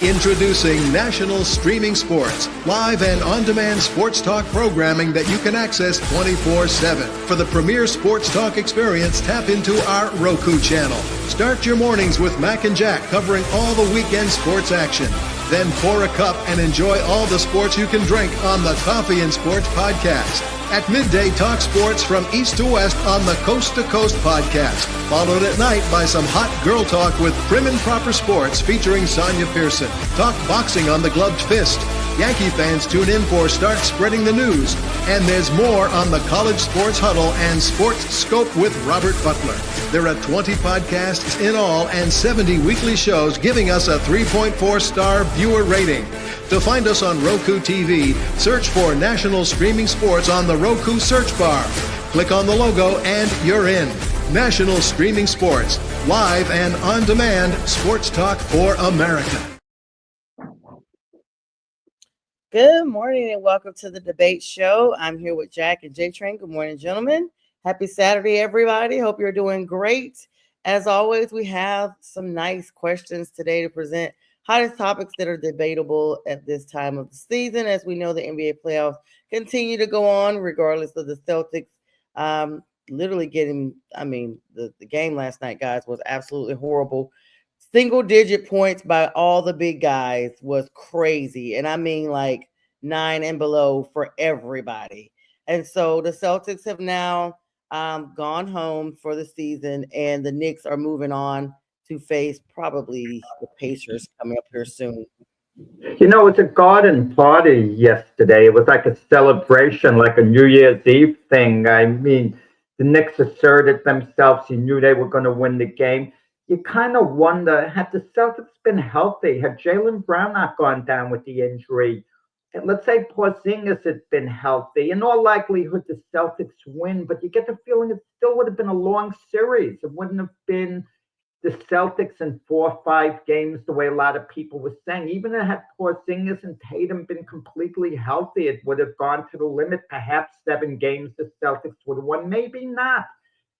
Introducing National Streaming Sports, live and on-demand sports talk programming that you can access 24/7. For the premier sports talk experience, tap into our Roku channel. Start your mornings with Mac and Jack covering all the weekend sports action. Then pour a cup and enjoy all the sports you can drink on the Coffee and Sports podcast. At midday, talk sports from east to west on the Coast to Coast podcast. Followed at night by some hot girl talk with Prim and Proper Sports featuring Sonja Pearson. Talk boxing on the Gloved Fist. Yankee fans tune in for Start Spreading the News. And there's more on the College Sports Huddle and Sports Scope with Robert Butler. There are 20 podcasts in all and 70 weekly shows giving us a 3.4-star viewer rating. To find us on Roku TV, search for National Streaming Sports on the Roku search bar. Click on the logo and you're in. National Streaming Sports, live and on-demand sports talk for America. Good morning and welcome to the debate show. I'm here with Jack and JTrain. Good morning, gentlemen. Happy Saturday, everybody. Hope you're doing great. As always, we have some nice questions today to present. Hottest topics that are debatable at this time of the season. As we know, the NBA playoffs continue to go on regardless of the Celtics literally getting, the game last night, guys, was absolutely horrible. Single-digit points by all the big guys was crazy. And I mean like 9 and below for everybody. And so the Celtics have now gone home for the season, and the Knicks are moving on to face probably the Pacers coming up here soon. You know, it was a garden party yesterday. It was like a celebration, like a New Year's Eve thing. I mean, the Knicks asserted themselves. You knew they were going to win the game. You kind of wonder, had the Celtics been healthy? Had Jaylen Brown not gone down with the injury? And let's say Porzingis had been healthy. In all likelihood, the Celtics win, but you get the feeling it still would have been a long series. It wouldn't have been the Celtics in 4 or 5 games, the way a lot of people were saying. Even had Porzingis and Tatum been completely healthy, it would have gone to the limit. Perhaps 7 games the Celtics would have won. Maybe not.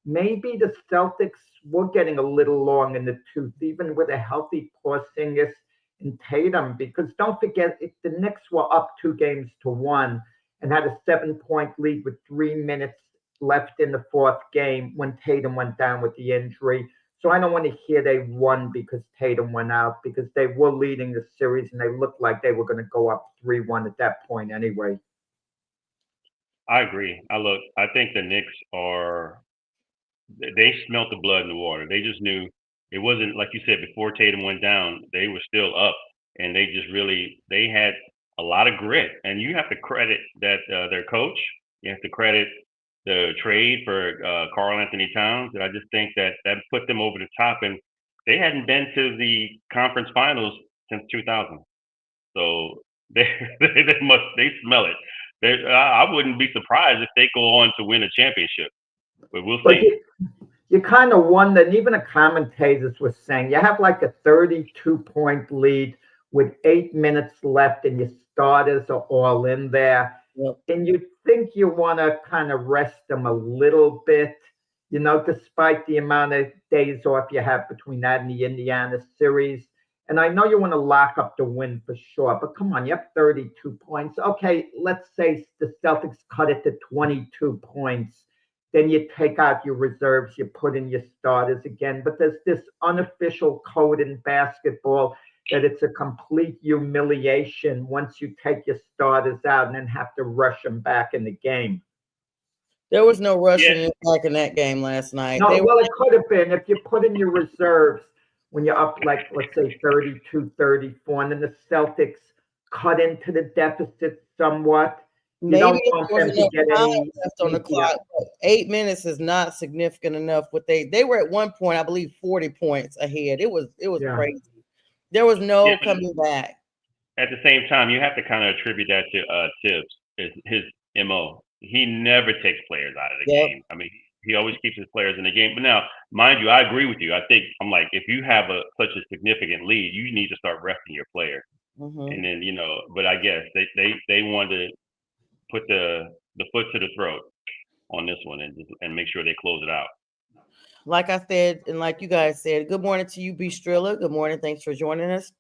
Maybe the Celtics were getting a little long in the tooth, even with a healthy Porzingis and Tatum. Because don't forget, if the Knicks were up 2-1 and had a 7-point lead with 3 minutes left in the 4th game when Tatum went down with the injury. So I don't want to hear they won because Tatum went out, because they were leading the series and they looked like they were going to go up 3-1 at that point anyway. I agree. I think the Knicks they smelt the blood in the water. They just knew it wasn't, like you said, before Tatum went down, they were still up, and they had a lot of grit. And you have to credit that their coach. You have to credit the trade for Karl Anthony Towns. And I just think that put them over the top, and they hadn't been to the conference finals since 2000. So they smell it. I wouldn't be surprised if they go on to win a championship, but we'll see. You kind of wonder, and even the commentators were saying, you have like a 32-point lead with 8 minutes left, and your starters are all in there. Yep. And you think you want to kind of rest them a little bit, despite the amount of days off you have between that and the Indiana series. And I know you want to lock up the win for sure, but come on, you have 32 points. Okay, let's say the Celtics cut it to 22 points. Then you take out your reserves, you put in your starters again. But there's this unofficial code in basketball that it's a complete humiliation once you take your starters out and then have to rush them back in the game. There was no rushing back in that game last night. No, it could have been if you put in your reserves when you're up, like, let's say 32-34, and then the Celtics cut into the deficit somewhat. Maybe it wasn't enough time left on the clock. 8 minutes is not significant enough. They were at one point, I believe, 40 points ahead. It was crazy. There was no coming back. At the same time, you have to kind of attribute that to Tibbs, his MO. He never takes players out of the game. I mean, he always keeps his players in the game. But now, mind you, I agree with you. I think if you have such a significant lead, you need to start resting your player. Mm-hmm. And then, but I guess they wanted to put the foot to the throat on this one and make sure they close it out. Like I said, and like you guys said, good morning to you, B. Strilla. Good morning. Thanks for joining us.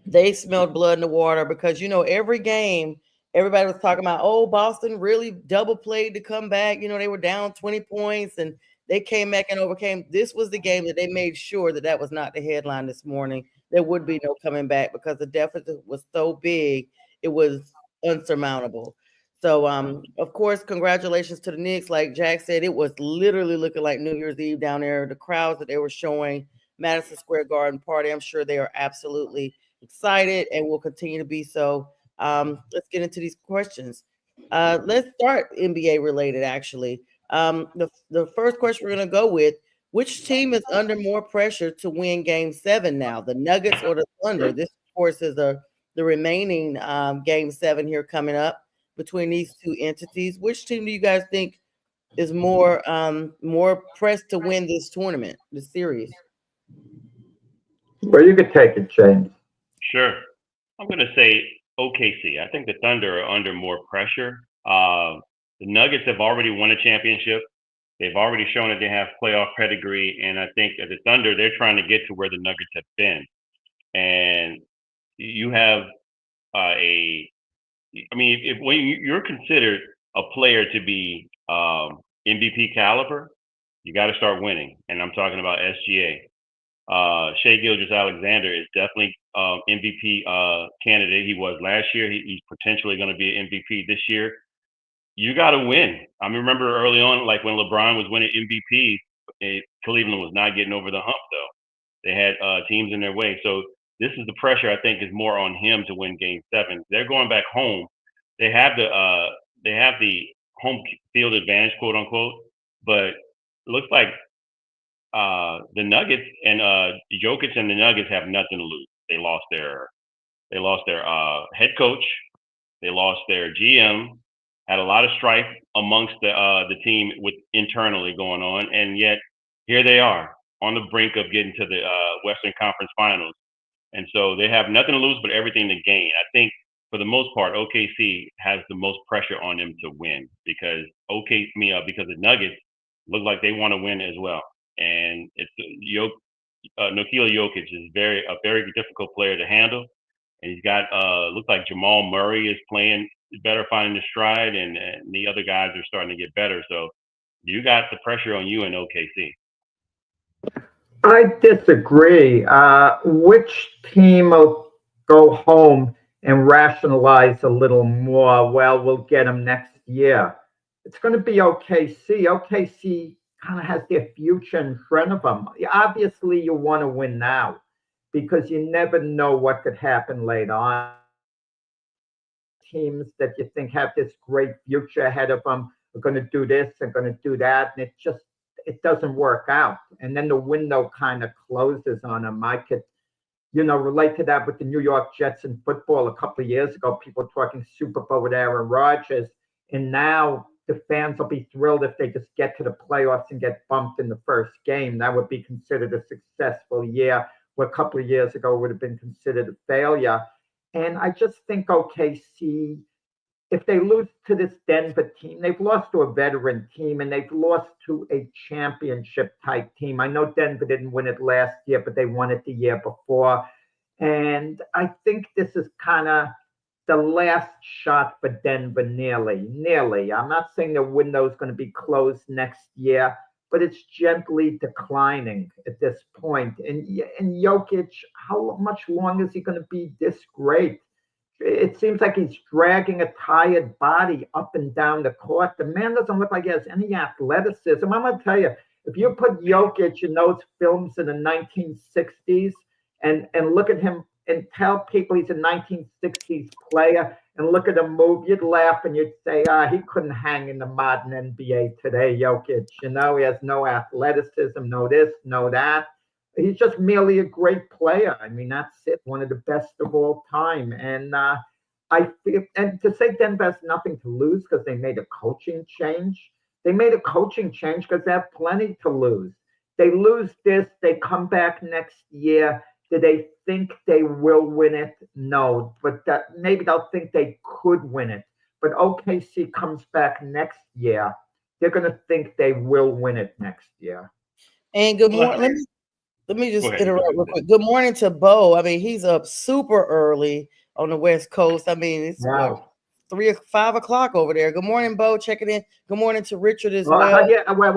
they smelled blood in the water because every game everybody was talking about, oh, Boston really double played to come back. They were down 20 points and they came back and overcame. This was the game that they made sure that was not the headline this morning. There would be no coming back because the deficit was so big, it was unsurmountable. So of course, congratulations to the Knicks. Like Jack said, it was literally looking like New Year's Eve down there. The crowds that they were showing, Madison Square Garden party, I'm sure they are absolutely excited and will continue to be so. Let's get into these questions. Let's start NBA related, actually. The first question we're going to go with: which team is under more pressure to win Game 7 now, the Nuggets or the Thunder? This, of course, is the remaining Game 7 here coming up between these two entities. Which team do you guys think is more pressed to win this tournament, this series? Well, you could take it, James. Sure. I'm going to say OKC. I think the Thunder are under more pressure. The Nuggets have already won a championship. They've already shown that they have playoff pedigree. And I think the Thunder, they're trying to get to where the Nuggets have been. And you have when you're considered a player to be MVP caliber, you got to start winning. And I'm talking about SGA. Shai Gilgeous-Alexander is definitely MVP candidate. He was last year. He's potentially going to be an MVP this year. You got to win. I remember early on, like when LeBron was winning MVP, Cleveland was not getting over the hump, though. They had teams in their way. So this is the pressure, I think, is more on him to win Game 7. They're going back home. They have the home field advantage, quote unquote. But it looks like the Nuggets and Jokic and the Nuggets have nothing to lose. They lost their head coach. They lost their GM. Had a lot of strife amongst the team with internally going on, and yet here they are on the brink of getting to the Western Conference Finals. And so they have nothing to lose but everything to gain. I think for the most part, OKC has the most pressure on them to win because the Nuggets look like they want to win as well. And it's Nikola Jokic is a very difficult player to handle. And he's got looks like Jamal Murray is playing better, finding his stride, and the other guys are starting to get better. So you got the pressure on you in OKC. I disagree. Which team will go home and rationalize a little more? Well, we'll get them next year. It's going to be OKC. OKC kind of has their future in front of them. Obviously, you want to win now because you never know what could happen later on. Teams that you think have this great future ahead of them are going to do this and going to do that, and it doesn't work out. And then the window kind of closes on them. I could, relate to that with the New York Jets in football a couple of years ago. People were talking Super Bowl with Aaron Rodgers, and now the fans will be thrilled if they just get to the playoffs and get bumped in the first game. That would be considered a successful year, where a couple of years ago would have been considered a failure. And I just think OKC, if they lose to this Denver team, they've lost to a veteran team and they've lost to a championship type team. I know Denver didn't win it last year, but they won it the year before. And I think this is kind of the last shot for Denver, nearly. I'm not saying the window is going to be closed next year, but it's gently declining at this point. And Jokic, how much longer is he going to be this great? It seems like he's dragging a tired body up and down the court. The man doesn't look like he has any athleticism. I'm going to tell you, if you put Jokic in those films in the 1960s and look at him and tell people he's a 1960s player and look at him move, you'd laugh and you'd say, he couldn't hang in the modern NBA today, Jokic. He has no athleticism, no this, no that. He's just merely a great player. I mean, that's it. One of the best of all time. And I feel, and to say Denver has nothing to lose because they made a coaching change. They made a coaching change because they have plenty to lose. They lose this, they come back next year. Do they think they will win it? No, but maybe they'll think they could win it. But OKC comes back next year. They're going to think they will win it next year. And good morning. Let me Go just ahead. interrupt real quick. Good morning to Bo. I mean, he's up super early on the West Coast. I mean, it's what, Wow. 5 o'clock over there. Good morning, Bo. Checking in. Good morning to Richard as Well, well.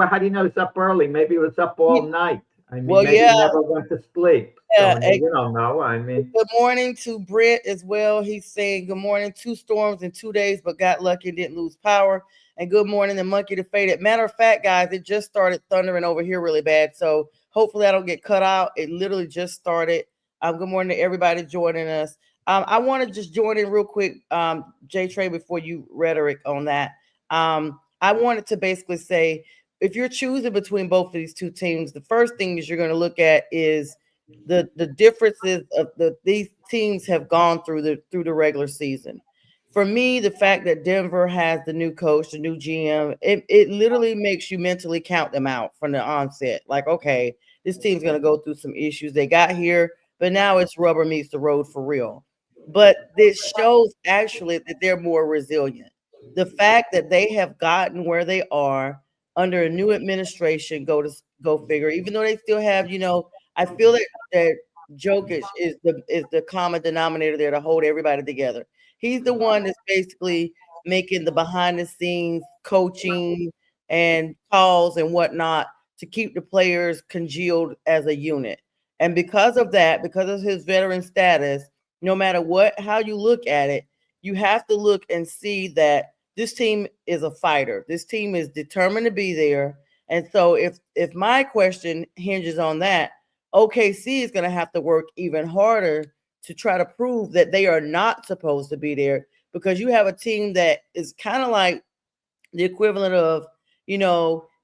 how do you know it's up early? Maybe it was up all night. I mean, Well, maybe yeah, he never went to sleep. yeah. So you don't know. I mean, Good morning to Brent as well. He's saying good morning. 2 storms in 2 days, but got lucky and didn't lose power. And good morning to Monkey to Faded. Matter of fact, guys, it just started thundering over here really bad. So hopefully I don't get cut out. It literally just started. Good morning to everybody joining us. I want to just join in real quick, JTrain, before you rhetoric on that. I wanted to basically say, if you're choosing between both of these two teams, the first thing is you're going to look at is the differences of these teams have gone through the regular season. For me, the fact that Denver has the new coach, the new GM, it literally makes you mentally count them out from the onset. Like, okay, this team's going to go through some issues. They got here, but now it's rubber meets the road for real. But this shows actually that they're more resilient. The fact that they have gotten where they are under a new administration, go figure. Even though they still have, I feel that Jokic is the common denominator there to hold everybody together. He's the one that's basically making the behind the scenes coaching and calls and whatnot to keep the players congealed as a unit. And because of that, because of his veteran status, no matter how you look at it, you have to look and see that this team is a fighter. This team is determined to be there. And so if my question hinges on that, OKC is going to have to work even harder to try to prove that they are not supposed to be there, because you have a team that is kind of like the equivalent of,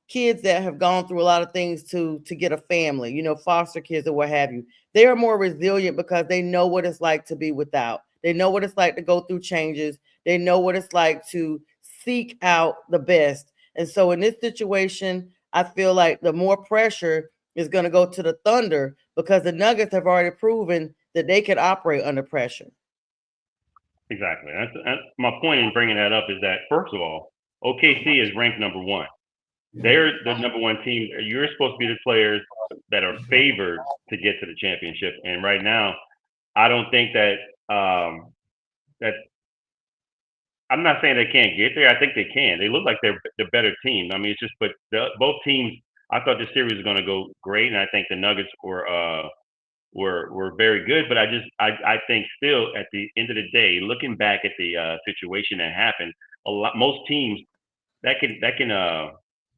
kids that have gone through a lot of things to get a family, foster kids or what have you. They are more resilient because they know what it's like to be without. They know what it's like to go through changes. They know what it's like to seek out the best. And so in this situation, I feel like the more pressure is going to go to the Thunder, because the Nuggets have already proven that they can operate under pressure. Exactly. That's my point in bringing that up is that, first of all, OKC is ranked number one. They're the number one team. You're supposed to be the players that are favored to get to the championship. And right now, I don't think that that I'm not saying they can't get there. I think they can. They look like they're the better team. I mean, it's just, but both teams. I thought the series was going to go great, and I think the Nuggets were very good. But I think still at the end of the day, looking back at the situation that happened, most teams that can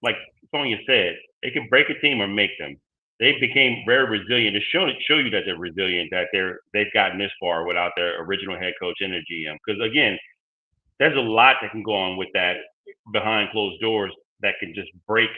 like Sonya said, they can break a team or make them. They became very resilient to show you that they're resilient, that they've gotten this far without their original head coach and their GM. Because again, there's a lot that can go on with that behind closed doors that can just break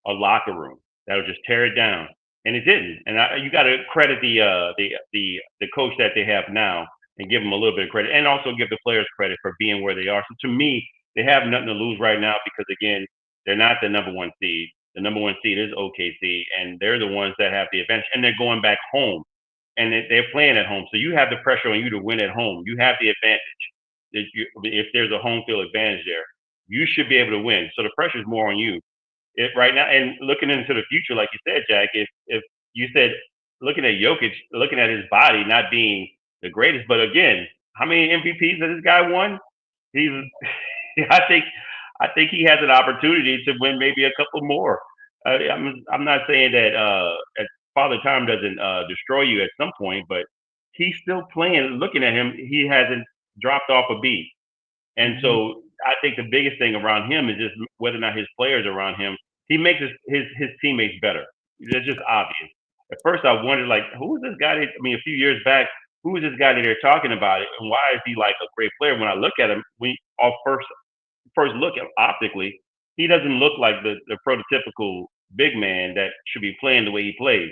a locker room. That'll just tear it down. And it didn't. And you got to credit the coach that they have now and give them a little bit of credit, and also give the players credit for being where they are. So to me, they have nothing to lose right now because again, they're not the number one seed. The number one seed is OKC, and they're the ones that have the advantage, and they're going back home, and they're playing at home. So you have the pressure on you to win at home. You have the advantage. If there's a home field advantage there, you should be able to win. So the pressure is more on you. If right now, and looking into the future, like you said, Jack, if you said looking at Jokic, looking at his body not being the greatest, but again, how many MVPs has this guy won? He's, I think he has an opportunity to win maybe a couple more. I'm not saying that Father Time doesn't destroy you at some point, but he's still playing. Looking at him, he hasn't dropped off a beat. And so I think the biggest thing around him is just whether or not his players around him, he makes his teammates better. It's just obvious. At first, I wondered, like, who is this guy? I mean, a few years back, who is this guy that they're talking about, and why is he like a great player? When I look at him, off first look at optically, he doesn't look like the prototypical big man that should be playing the way he plays.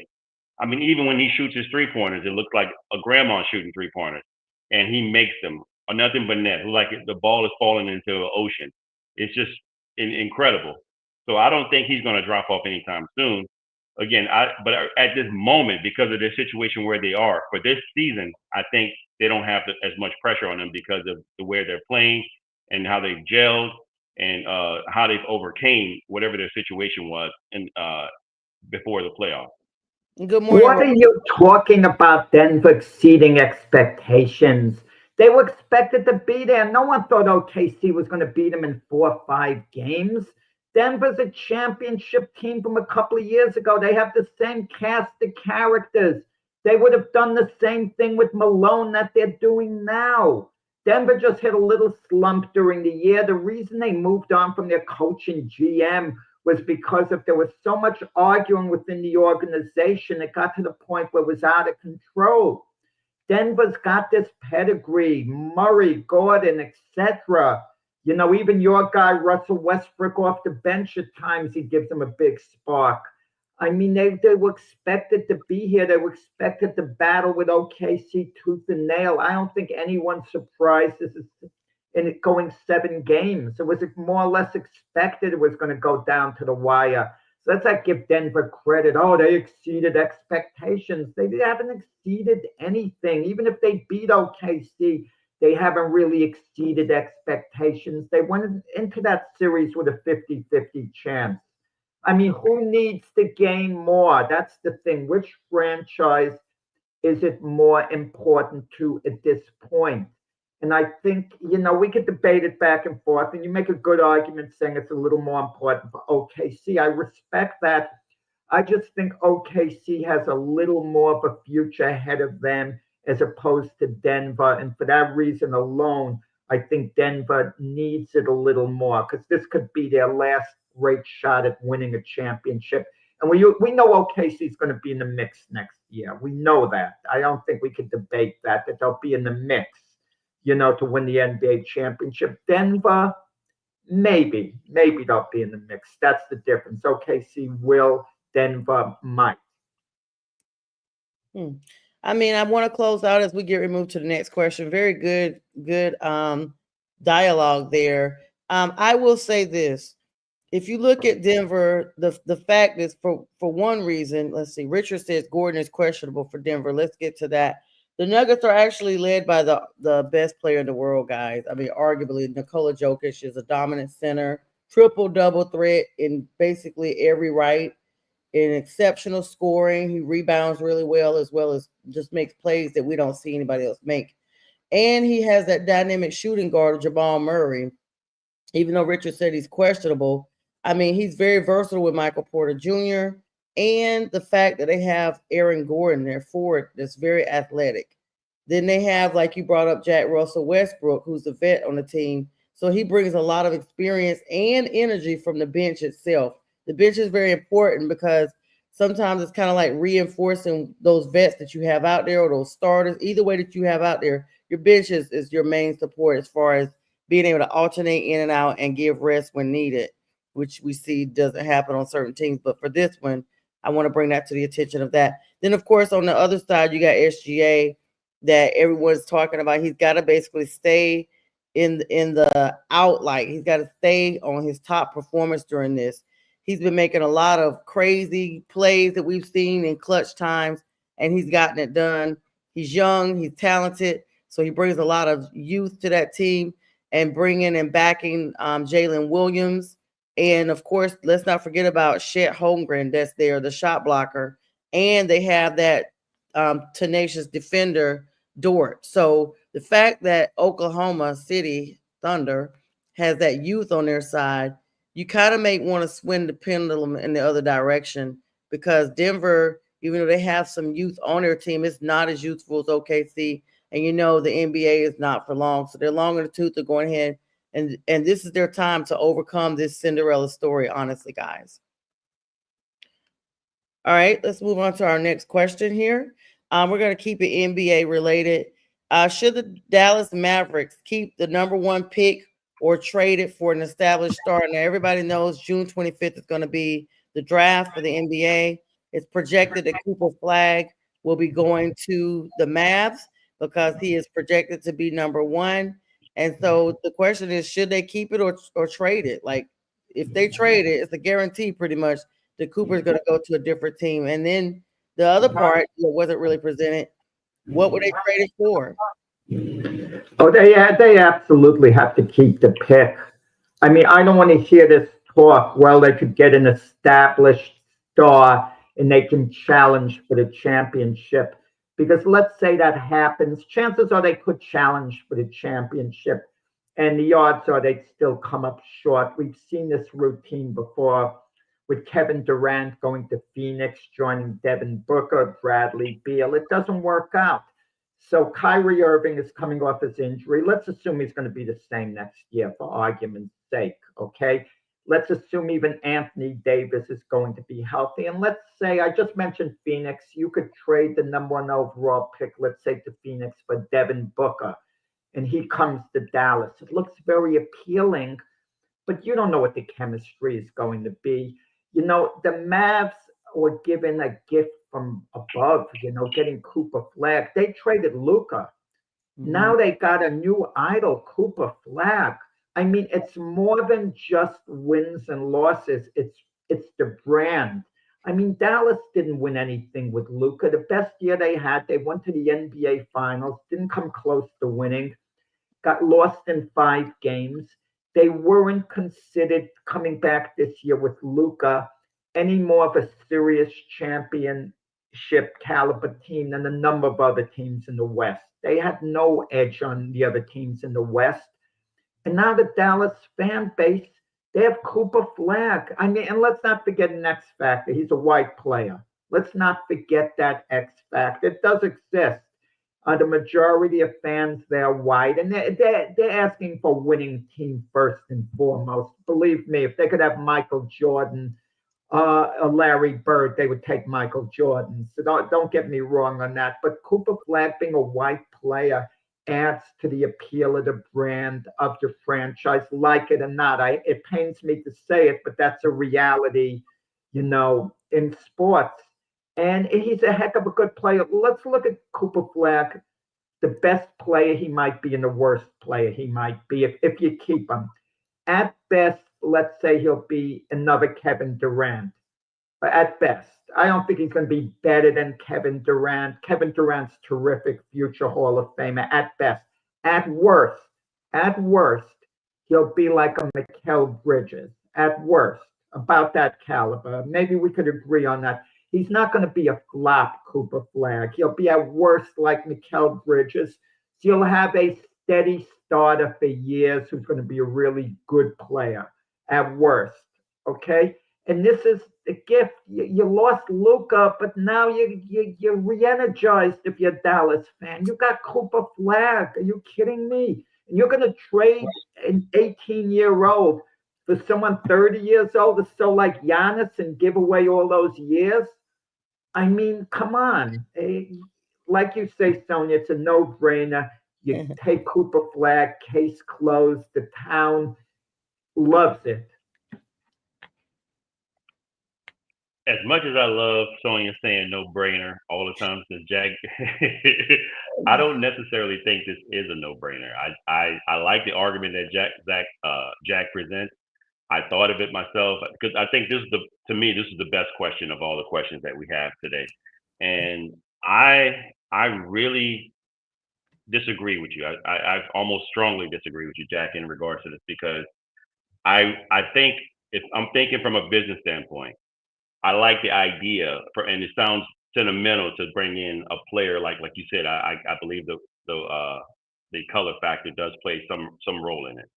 I mean, even when he shoots his 3-pointers, it looks like a grandma shooting 3-pointers, and he makes them nothing but net. Like the ball is falling into an ocean. It's just incredible. So I don't think he's going to drop off anytime soon. Again, but at this moment, because of the situation where they are for this season, I think they don't have as much pressure on them because of the way they're playing and how they've gelled and how they've overcame whatever their situation was before the playoffs. Good morning. What are you talking about, Denver exceeding expectations? They were expected to be there. No one thought OKC was going to beat them in 4 or 5 games. Denver's a championship team from a couple of years ago. They have the same cast of characters. They would have done the same thing with Malone that they're doing now. Denver just hit a little slump during the year. The reason they moved on from their coach and GM was because if there was so much arguing within the organization, it got to the point where it was out of control. Denver's got this pedigree, Murray, Gordon, etc. You know, even your guy, Russell Westbrook, off the bench at times, he gives them a big spark. I mean, they were expected to be here. They were expected to battle with OKC tooth and nail. I don't think anyone's surprised this is in it going 7 games. It was more or less expected it was going to go down to the wire. So let's not give Denver credit. Oh, they exceeded expectations. They haven't exceeded anything. Even if they beat OKC, they haven't really exceeded expectations. They went into that series with a 50-50 chance. I mean, who needs to gain more? That's the thing. Which franchise is it more important to at this point? And I think, you know, we could debate it back and forth, and you make a good argument saying it's a little more important for OKC. I respect that. I just think OKC has a little more of a future ahead of them as opposed to Denver. And for that reason alone, I think Denver needs it a little more because this could be their last great shot at winning a championship. And we know OKC is going to be in the mix next year. We know that. I don't think we could debate that they'll be in the mix, you know, to win the NBA championship. Denver, maybe they'll be in the mix. That's the difference. OKC will, Denver might. I mean, I want to close out as we get removed to the next question. Very good dialogue there. I will say this. If you look at Denver, the fact is for one reason, let's see, Richard says Gordon is questionable for Denver. Let's get to that. The Nuggets are actually led by the best player in the world, guys. I mean, arguably, Nikola Jokic is a dominant center, triple-double threat in basically every right, in exceptional scoring. He rebounds really well as just makes plays that we don't see anybody else make. And he has that dynamic shooting guard, Jamal Murray. Even though Richard said he's questionable, I mean, he's very versatile with Michael Porter Jr. And the fact that they have Aaron Gordon, their forward, that's very athletic. Then they have, like you brought up, Jack Russell Westbrook, who's the vet on the team. So he brings a lot of experience and energy from the bench itself. The bench is very important because sometimes it's kind of like reinforcing those vets that you have out there or those starters. Either way that you have out there, your bench is your main support as far as being able to alternate in and out and give rest when needed, which we see doesn't happen on certain teams. But for this one, I want to bring that to the attention of that. Then, of course, on the other side, you got SGA that everyone's talking about. He's got to basically stay in the outlight. He's got to stay on his top performance during this. He's been making a lot of crazy plays that we've seen in clutch times, and he's gotten it done. He's young. He's talented. So he brings a lot of youth to that team and bringing and backing Jalen Williams. And, of course, let's not forget about Chet Holmgren that's there, the shot blocker. And they have that tenacious defender, Dort. So the fact that Oklahoma City Thunder has that youth on their side, you kind of may want to swing the pendulum in the other direction because Denver, even though they have some youth on their team, it's not as youthful as OKC. And, you know, the NBA is not for long. So they're long in the tooth. They're going ahead. And this is their time to overcome this Cinderella story, honestly, guys. All right, let's move on to our next question here. We're going to keep it NBA related. Should the Dallas Mavericks keep the number 1 pick or trade it for an established star? Now, everybody knows June 25th is going to be the draft for the NBA. It's projected that Cooper Flag will be going to the Mavs because he is projected to be number 1. And so the question is, should they keep it or trade it? Like, if they trade it, it's a guarantee pretty much that Cooper is going to go to a different team. And then the other part that wasn't really presented, what would they trade it for? Oh, they absolutely have to keep the pick. I mean, I don't want to hear this talk. Well, they could get an established star. and they can challenge for the championship. Because let's say that happens, chances are they could challenge for the championship, and the odds are they'd still come up short. We've seen this routine before with Kevin Durant going to Phoenix, joining Devin Booker, Bradley Beal. It doesn't work out. So Kyrie Irving is coming off his injury. Let's assume he's going to be the same next year for argument's sake, okay? Let's assume even Anthony Davis is going to be healthy. And let's say, I just mentioned Phoenix. You could trade the number 1 overall pick, let's say, to Phoenix for Devin Booker, and he comes to Dallas. It looks very appealing, but you don't know what the chemistry is going to be. You know, the Mavs were given a gift from above, you know, getting Cooper Flag. They traded Luka. Now they got a new idol, Cooper Flag. I mean, it's more than just wins and losses. It's the brand. I mean, Dallas didn't win anything with Luka. The best year they had, they went to the NBA Finals, didn't come close to winning, got lost in 5 games. They weren't considered coming back this year with Luka any more of a serious championship caliber team than a number of other teams in the West. They had no edge on the other teams in the West. And now the Dallas fan base, they have Cooper Flag. I mean, and let's not forget an X factor. He's a white player. Let's not forget that X factor. It does exist. The majority of fans, they're white, and they're asking for winning team first and foremost. Believe me, if they could have Michael Jordan, Larry Bird, they would take Michael Jordan. So don't get me wrong on that. But Cooper Flag being a white player adds to the appeal of the brand of your franchise, like it or not. It pains me to say it, but that's a reality, you know, in sports. And he's a heck of a good player. Let's look at Cooper Flag, the best player he might be and the worst player he might be if you keep him. At best, let's say he'll be another Kevin Durant. But at best, I don't think he's going to be better than Kevin Durant. Kevin Durant's terrific, future Hall of Famer at best. At worst, he'll be like a Mikal Bridges. At worst, about that caliber. Maybe we could agree on that. He's not going to be a flop, Cooper Flag. He'll be at worst like Mikal Bridges. So you'll have a steady starter for years who's going to be a really good player at worst, okay? And this is a gift. You lost Luka, but now you're re-energized if you're a Dallas fan. You got Cooper Flag. Are you kidding me? And you're going to trade an 18-year-old for someone 30 years old to so like Giannis and give away all those years? I mean, come on. Like you say, Sonja, it's a no-brainer. You take Cooper Flag, case closed. The town loves it. As much as I love Sonja saying no-brainer all the time, since Jack, I don't necessarily think this is a no-brainer. I like the argument that Jack presents. I thought of it myself because I think this is the best question of all the questions that we have today, and I really disagree with you. I almost strongly disagree with you, Jack, in regards to this, because I think if I'm thinking from a business standpoint, I like the idea and it sounds sentimental to bring in a player like you said. I believe the color factor does play some role in it.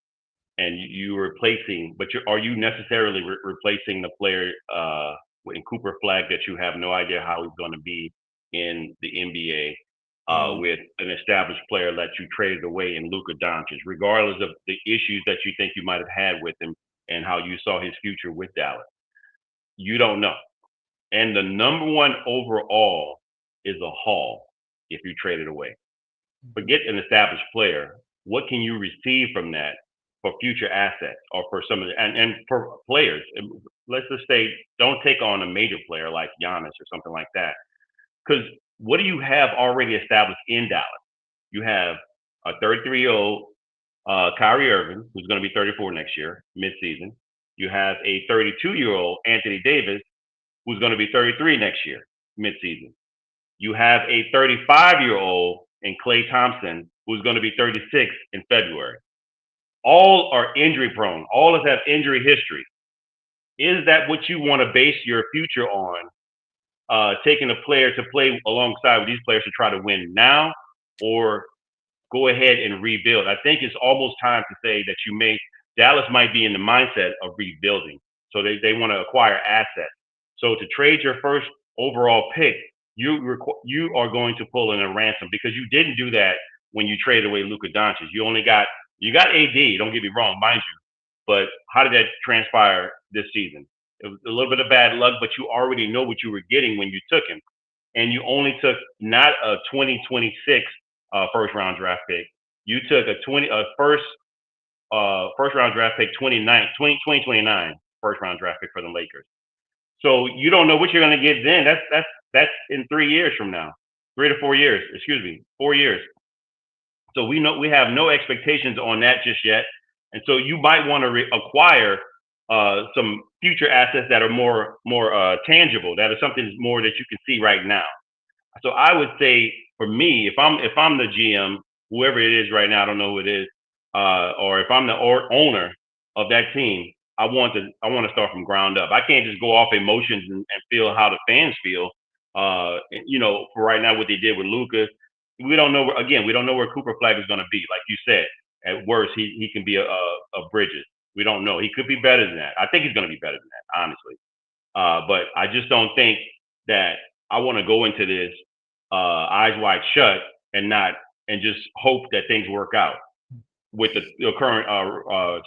And you replacing, but are you necessarily replacing the player in Cooper Flag that you have no idea how he's going to be in the NBA with an established player that you traded away in Luka Doncic, regardless of the issues that you think you might have had with him and how you saw his future with Dallas? You don't know. And the number 1 overall is a haul if you trade it away. Forget an established player. What can you receive from that for future assets or for some of the, and for players? Let's just say don't take on a major player like Giannis or something like that. Because what do you have already established in Dallas? You have a 33-year-old Kyrie Irving, who's going to be 34 next year, midseason. You have a 32-year-old Anthony Davis, who's going to be 33 next year, midseason. You have a 35-year-old in Klay Thompson, who's going to be 36 in February. All are injury prone. All of us have injury history. Is that what you want to base your future on taking a player to play alongside with these players to try to win now, or go ahead and rebuild? I think it's almost time to say that Dallas might be in the mindset of rebuilding. So they want to acquire assets. So to trade your first overall pick, you are going to pull in a ransom, because you didn't do that when you traded away Luka Doncic. You got AD. Don't get me wrong, mind you, but how did that transpire this season? It was a little bit of bad luck, but you already know what you were getting when you took him, and you only took not a 2026 first round draft pick. You took a first round draft pick 2029 first round draft pick for the Lakers. So you don't know what you're going to get then. That's in 3 years from now, 3 to 4 years. Excuse me, 4 years. So we have no expectations on that just yet, and so you might want to acquire some future assets that are more tangible, that are something more that you can see right now. So I would say, for me, if I'm the GM, whoever it is right now, I don't know who it is, or if I'm the owner of that team, I want to start from ground up. I can't just go off emotions and feel how the fans feel. For right now, what they did with Luka, we don't know. We don't know where Cooper Flag is going to be. Like you said, at worst, he can be a Bridges. We don't know. He could be better than that. I think he's going to be better than that, honestly. But I just don't think that I want to go into this eyes wide shut and just hope that things work out with the current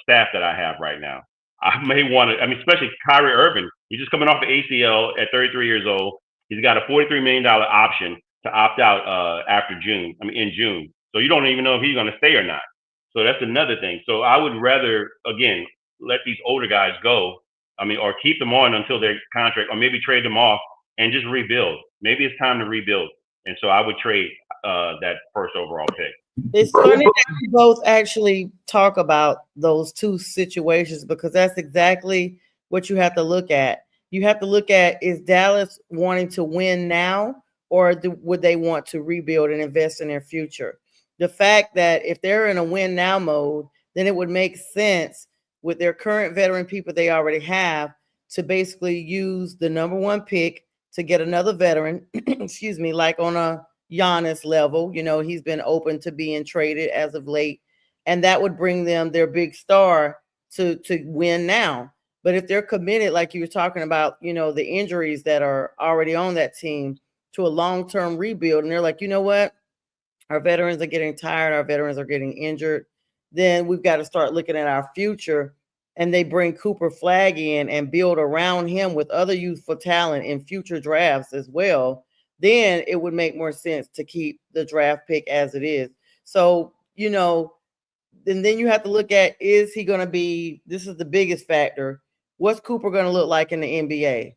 staff that I have right now. I may want to. I mean, especially Kyrie Irving. He's just coming off the ACL at 33 years old. He's got a $43 million option to opt out in June. So you don't even know if he's going to stay or not. So that's another thing. So I would rather, again, let these older guys go. I mean, or keep them on until their contract, or maybe trade them off and just rebuild. Maybe it's time to rebuild. And so I would trade that first overall pick. It's funny that you both actually talk about those two situations, because that's exactly what you have to look at. You have to look at, is Dallas wanting to win now, or would they want to rebuild and invest in their future? The fact that if they're in a win now mode, then it would make sense with their current veteran people they already have to basically use the number one pick to get another veteran, excuse me, like on a Giannis level. He's been open to being traded as of late, and that would bring them their big star to win now. But if they're committed, like you were talking about, the injuries that are already on that team, to a long-term rebuild, and they're like, you know what, our veterans are getting tired, our veterans are getting injured, then we've got to start looking at our future. And they bring Cooper Flag in and build around him with other youthful talent in future drafts as well, then it would make more sense to keep the draft pick as it is. So, and then you have to look at, is he going to be, this is the biggest factor, what's Cooper going to look like in the NBA?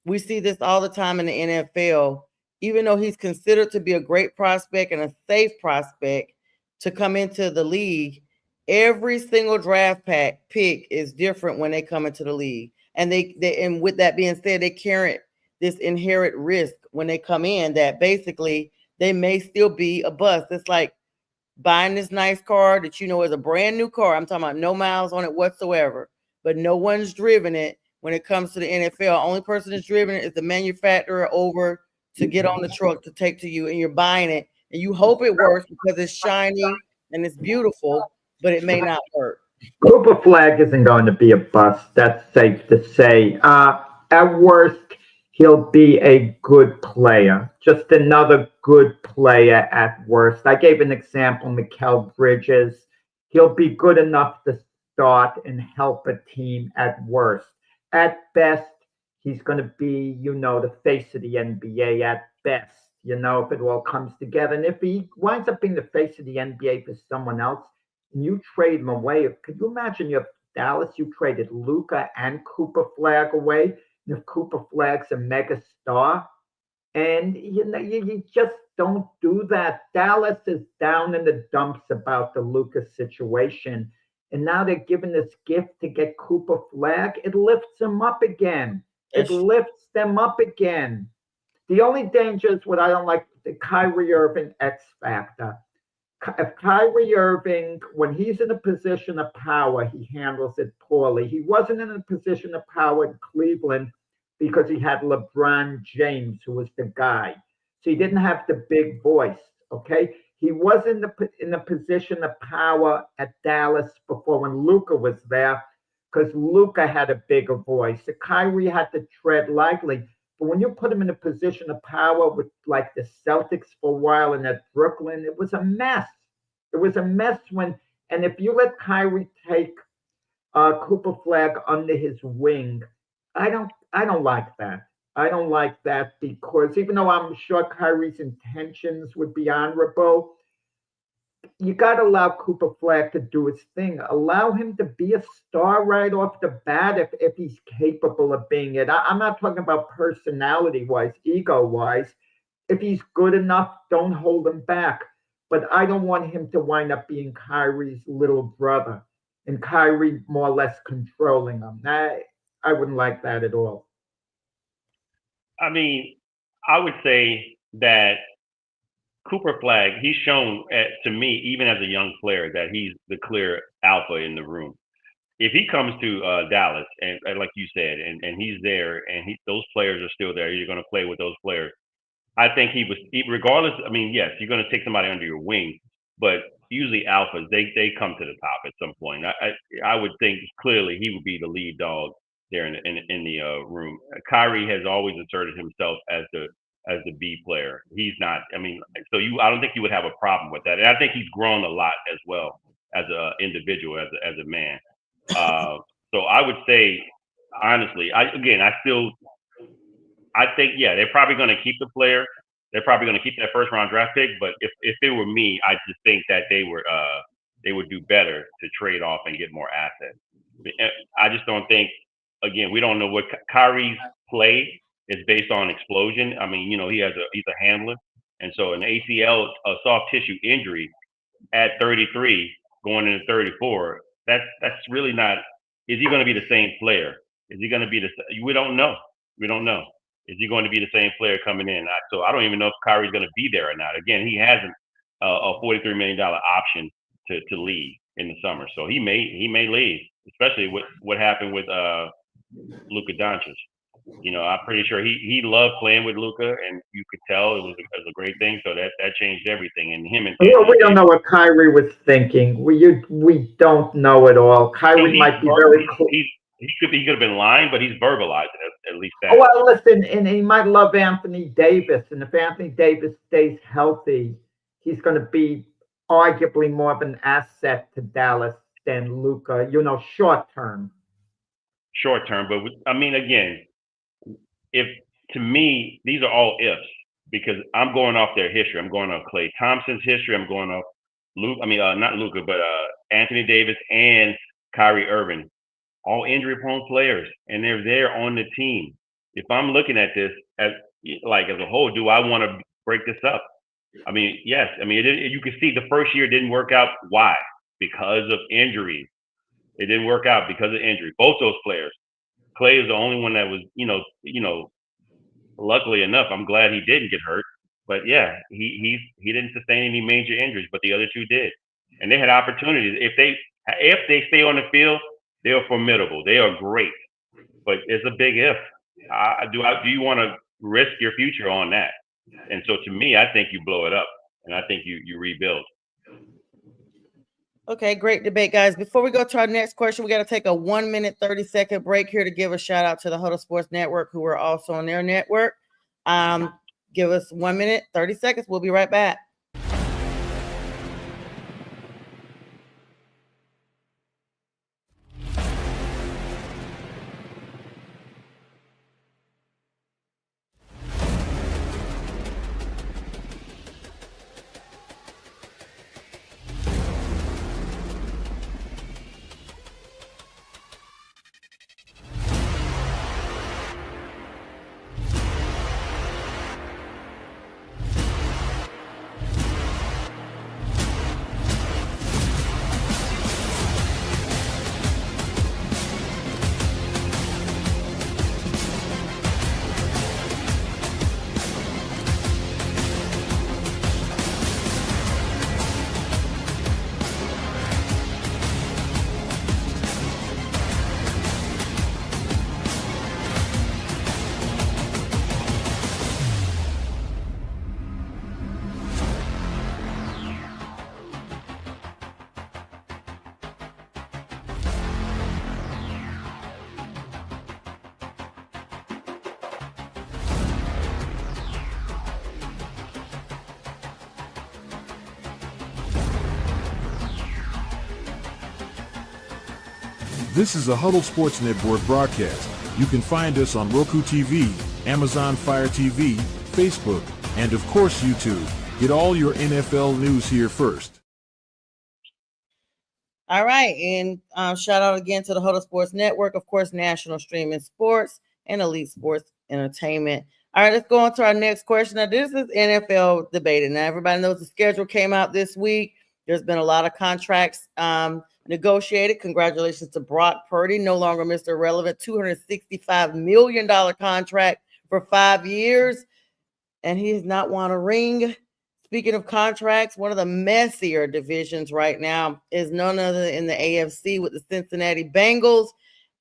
We see this all the time in the NFL. Even though he's considered to be a great prospect and a safe prospect to come into the league, every single draft pick is different when they come into the league. And and with that being said, they carry this inherent risk when they come in that basically they may still be a bust. It's like buying this nice car that is a brand new car. I'm talking about no miles on it whatsoever, but no one's driven it. When it comes to the NFL, only person that's driven it is the manufacturer over to get on the truck to take to you, and you're buying it and you hope it works because it's shiny and it's beautiful, but it may not work. Cooper Flag isn't going to be a bust. That's safe to say. At worst, he'll be a good player, just another good player at worst. I gave an example, Mikal Bridges. He'll be good enough to start and help a team at worst. At best, he's going to be, the face of the NBA at best, if it all comes together. And if he winds up being the face of the NBA for someone else, and you trade him away, could you imagine you have Dallas, you traded Luka and Cooper Flag away, and if Cooper Flag's a mega star, and you just don't do that. Dallas is down in the dumps about the Luka situation. And now they're giving this gift to get Cooper Flag. It lifts them up again. It lifts them up again. The only danger is what I don't like, the Kyrie Irving X factor. If Kyrie Irving, when he's in a position of power, he handles it poorly. He wasn't in a position of power in Cleveland because he had LeBron James, who was the guy. So he didn't have the big voice. Okay, he was in the position of power at Dallas before when Luka was there, because Luka had a bigger voice. So Kyrie had to tread lightly. But when you put him in a position of power with like the Celtics for a while and at Brooklyn, it was a mess. It was a mess and if you let Kyrie take Cooper Flag under his wing, I don't like that. I don't like that because even though I'm sure Kyrie's intentions would be honorable, you got to allow Cooper Flag to do his thing. Allow him to be a star right off the bat if he's capable of being it. I'm not talking about personality wise, ego wise. If he's good enough, don't hold him back. But I don't want him to wind up being Kyrie's little brother and Kyrie more or less controlling him. I wouldn't like that at all. I mean, I would say that Cooper Flag, he's shown to me, even as a young player, that he's the clear alpha in the room. If he comes to Dallas, and like you said, and he's there, and those players are still there, you're going to play with those players. I think regardless, I mean, yes, you're going to take somebody under your wing, but usually alphas, they come to the top at some point. I would think clearly he would be the lead dog there in the room. Kyrie has always asserted himself as the B player. He's not. I mean, so I don't think you would have a problem with that. And I think he's grown a lot as well as an individual, as a man. So I would say, honestly, I think, yeah, they're probably going to keep the player. They're probably going to keep that first round draft pick. But if it were me, I just think that they would do better to trade off and get more assets. I just don't think. Again, we don't know what Kyrie's play is based on explosion. I mean, he's a handler, and so an ACL, a soft tissue injury at 33, going into 34, that's really not. Is he going to be the same player? Is he going to be we don't know. We don't know. Is he going to be the same player coming in? So I don't even know if Kyrie's going to be there or not. Again, he has a $43 million option to leave in the summer, so he may leave, especially with what happened with Luka Doncic. I'm pretty sure he loved playing with Luka, and you could tell it was a great thing. So that changed everything. And him and we don't know what Kyrie was thinking. We don't know at all. Kyrie might be very close. He could have been lying, but he's verbalized it, at least that. Oh, well, listen, and he might love Anthony Davis, and if Anthony Davis stays healthy, he's going to be arguably more of an asset to Dallas than Luka. Short term. Short term, but I mean, again, if to me these are all ifs because I'm going off their history. I'm going off Klay Thompson's history. I'm going off not Luka, but Anthony Davis and Kyrie Irving, all injury-prone players, and they're there on the team. If I'm looking at this as a whole, do I want to break this up? I mean, yes. I mean, you can see the first year didn't work out. Why? Because of injuries. It didn't work out because of injury. Both those players. Klay is the only one that was, luckily enough, I'm glad he didn't get hurt. But yeah, he didn't sustain any major injuries, but the other two did. And they had opportunities. If they stay on the field, they are formidable. They are great. But it's a big if. Do you want to risk your future on that? And so to me, I think you blow it up, and I think you rebuild. Okay, great debate, guys. Before we go to our next question, we got to take a 1 minute, 30-second break here to give a shout out to the Huddle Sports Network, who are also on their network. Give us 1 minute, 30 seconds. We'll be right back. This is a Huddle Sports Network broadcast. You can find us on Roku TV, Amazon Fire TV, Facebook, and of course YouTube. Get all your NFL news here first. All right, and shout out again to the Huddle Sports Network, of course, national streaming sports and elite sports entertainment. All right, let's go on to our next question. Now, this is NFL debated. Now, everybody knows the schedule came out this week. There's been a lot of contracts negotiated. Congratulations to Brock Purdy, no longer Mr. Irrelevant, $265 million contract for 5 years, and he has not won a ring. Speaking of contracts, one of the messier divisions right now is none other in the AFC with the Cincinnati Bengals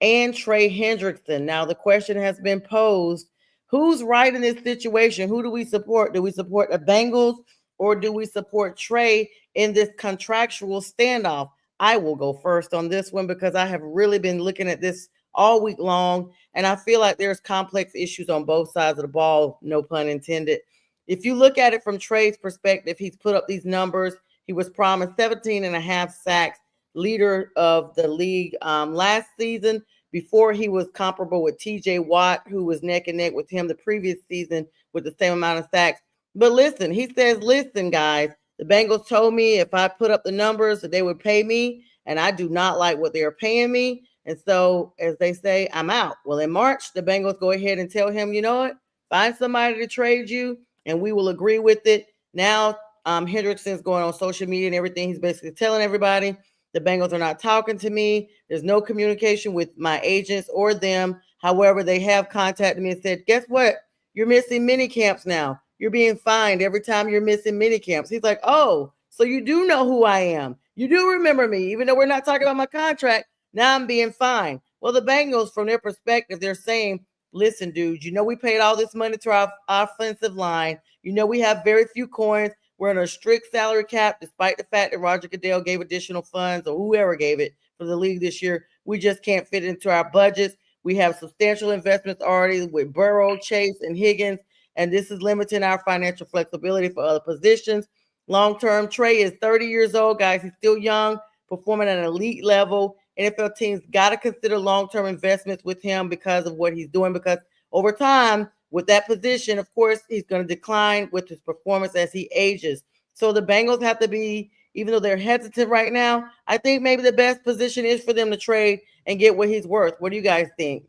and Trey Hendrickson. Now, the question has been posed, who's right in this situation? Who do we support? Do we support the Bengals or do we support Trey in this contractual standoff? I will go first on this one because I have really been looking at this all week long, and I feel like there's complex issues on both sides of the ball, no pun intended. If you look at it from Trey's perspective, he's put up these numbers. He was promised 17 and a half sacks, leader of the league last season, before he was comparable with TJ Watt, who was neck and neck with him the previous season with the same amount of sacks. But listen, he says, listen, guys, the Bengals told me if I put up the numbers that they would pay me, and I do not like what they're paying me. And so, as they say, I'm out. Well, in March, the Bengals go ahead and tell him, you know what? Find somebody to trade you, and we will agree with it. Now, Hendrickson's going on social media and everything. He's basically telling everybody the Bengals are not talking to me. There's no communication with my agents or them. However, they have contacted me and said, guess what? You're missing mini camps now. You're being fined every time you're missing mini camps. He's like, oh, so you do know who I am. You do remember me, even though we're not talking about my contract. Now I'm being fined. Well, the Bengals, from their perspective, they're saying, listen, dude, you know we paid all this money to our offensive line. You know we have very few coins. We're in a strict salary cap, despite the fact that Roger Goodell gave additional funds or whoever gave it for the league this year. We just can't fit it into our budgets. We have substantial investments already with Burrow, Chase, and Higgins, and this is limiting our financial flexibility for other positions. Long-term, Trey is 30 years old, guys. He's still young, performing at an elite level. NFL teams got to consider long-term investments with him because of what he's doing, because over time, with that position, of course, he's going to decline with his performance as he ages. So the Bengals have to be, even though they're hesitant right now, I think maybe the best position is for them to trade and get what he's worth. What do you guys think?